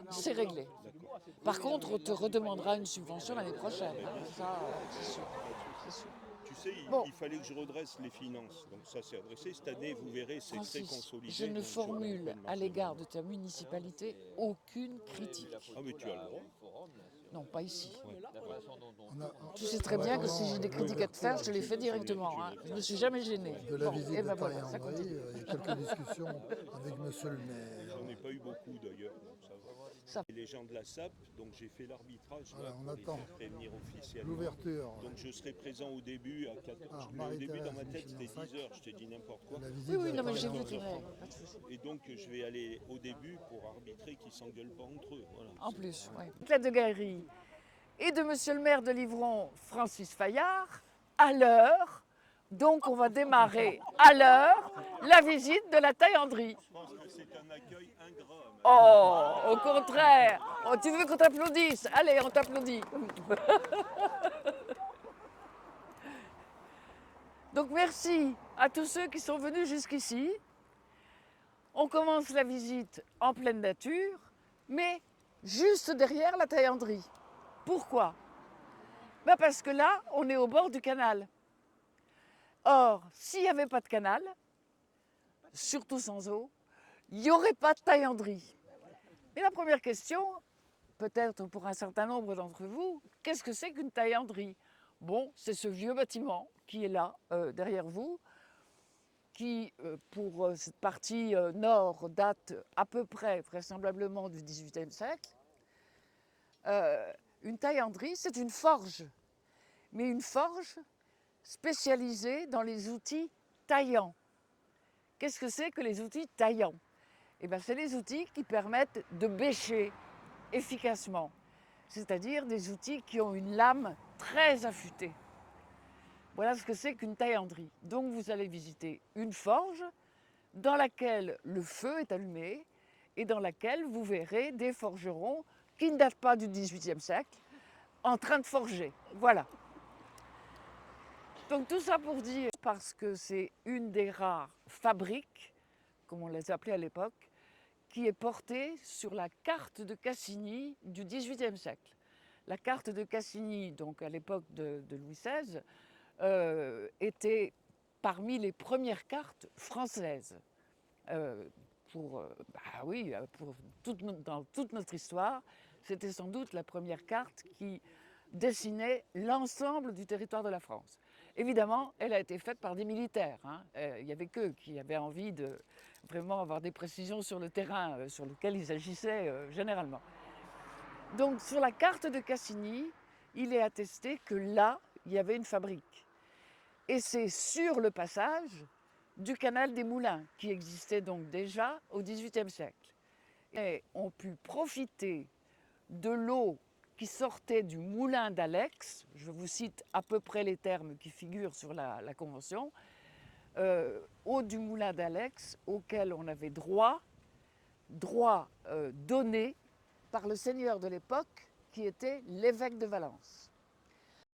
ça, c'est réglé. Par contre, on te redemandera une subvention l'année prochaine. Hein. Ça, c'est sûr. C'est sûr. Tu sais, Bon, il fallait que je redresse les finances. Donc ça s'est adressé. Cette année, vous verrez, c'est très Francis, consolidé. je ne Donc j'aurai un peu formule de à marge de l'égard manœuvre. de ta municipalité aucune critique. Ah mais tu as le droit. Non, pas ici. On a, Tu sais très en bien que si attendant j'ai des critiques à te faire, je te les fais directement. Hein. Je ne me suis jamais gênée. de la visite Et de ben voilà, ça Taillandry, continue. il y a quelques discussions avec monsieur le maire. J'en ai pas eu beaucoup d'ailleurs, donc ça va. Ça. Et les gens de la SAP, donc j'ai fait l'arbitrage Voilà, là, on pour les attend faire prévenir officiellement. l'ouverture Donc je serai présent au début à 4 Ah, Mais au début dans ma Marie-Thérèse tête c'était Michel-Sac. 10 heures, je t'ai dit n'importe quoi. de la visite Oui, oui, de non, mais j'ai vu Taillandry. ton mail. Pas de souci. Et donc je vais aller au début pour arbitrer qu'ils s'engueulent pas entre eux. Voilà. En plus, oui. Claude de Gaillerie et de monsieur le maire de Livron, Francis Fayard, à l'heure. Donc on va démarrer à l'heure la visite de la Taillandry. Je pense que c'est un accueil ingrat. Oh, au contraire. Oh, tu veux qu'on t'applaudisse? Allez, on t'applaudit. Donc merci à tous ceux qui sont venus jusqu'ici. On commence la visite en pleine nature, mais juste derrière la Taillandry. Pourquoi? Ben parce que là, on est au bord du canal. Or, s'il n'y avait pas de canal, surtout sans eau, il n'y aurait pas de Taillandry. Et la première question, peut-être pour un certain nombre d'entre vous, qu'est-ce que c'est qu'une Taillandry? Bon, c'est ce vieux bâtiment qui est là, derrière vous, qui, pour cette partie nord, date à peu près, vraisemblablement, du XVIIIe siècle. Une taillandry, c'est une forge, mais une forge spécialisée dans les outils taillants. Qu'est-ce que c'est que les outils taillants? Eh bien, c'est les outils qui permettent de bêcher efficacement, c'est-à-dire des outils qui ont une lame très affûtée. Voilà ce que c'est qu'une taillandry. Donc vous allez visiter une forge dans laquelle le feu est allumé et dans laquelle vous verrez des forgerons qui ne datent pas du XVIIIe siècle en train de forger. Voilà. Donc tout ça pour dire, parce que c'est une des rares fabriques, comme on les appelait à l'époque, qui est portée sur la carte de Cassini du XVIIIe siècle. La carte de Cassini, donc à l'époque de Louis XVI, était parmi les premières cartes françaises. Dans toute notre histoire, c'était sans doute la première carte qui dessinait l'ensemble du territoire de la France. Évidemment, elle a été faite par des militaires. Hein. Il n'y avait qu'eux qui avaient envie de vraiment avoir des précisions sur le terrain sur lequel ils agissaient généralement. Donc sur la carte de Cassini, il est attesté que là, il y avait une fabrique. Et c'est sur le passage du canal des Moulins, qui existait donc déjà au XVIIIe siècle. Et on pu profiter de l'eau qui sortait du moulin d'Alex, je vous cite à peu près les termes qui figurent sur la convention, eau du moulin d'Alex auquel on avait droit donné par le seigneur de l'époque qui était l'évêque de Valence.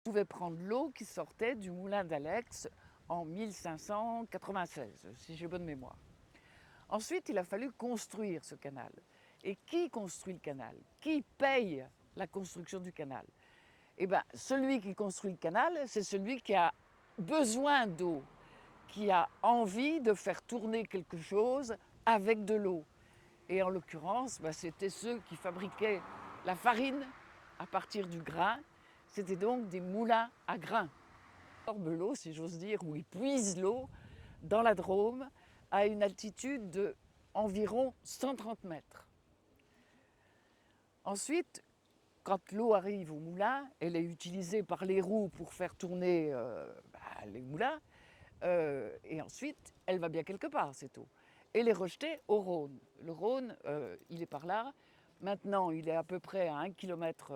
On pouvait prendre l'eau qui sortait du moulin d'Alex en 1596, si j'ai bonne mémoire. Ensuite, il a fallu construire ce canal. Et qui construit le canal? Qui paye la construction du canal? Eh bien, celui qui construit le canal, c'est celui qui a besoin d'eau, qui a envie de faire tourner quelque chose avec de l'eau. Et en l'occurrence, c'était ceux qui fabriquaient la farine à partir du grain. C'était donc des moulins à grains. Ils absorbent l'eau, si j'ose dire, ou ils puisent l'eau dans la Drôme à une altitude d'environ 130 mètres. Ensuite, quand l'eau arrive au moulin, elle est utilisée par les roues pour faire tourner les moulins. Et ensuite, elle va bien quelque part, cette eau. Et elle est rejetée au Rhône. Le Rhône, il est par là. Maintenant, il est à peu près à 1 km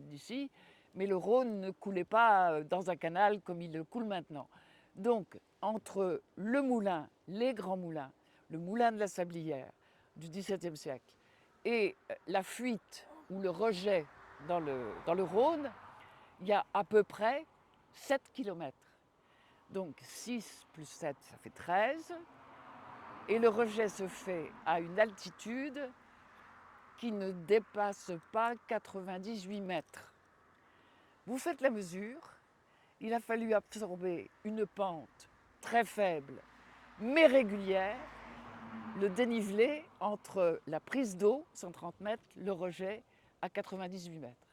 d'ici. Mais le Rhône ne coulait pas dans un canal comme il le coule maintenant. Donc, entre le moulin, les grands moulins, le moulin de la Sablière du XVIIe siècle, et la fuite ou le rejet dans le Rhône, il y a à peu près 7 km. Donc 6 plus 7, ça fait 13. Et le rejet se fait à une altitude qui ne dépasse pas 98 mètres. Vous faites la mesure, il a fallu absorber une pente très faible mais régulière, le dénivelé entre la prise d'eau, 130 mètres, le rejet à 98 mètres.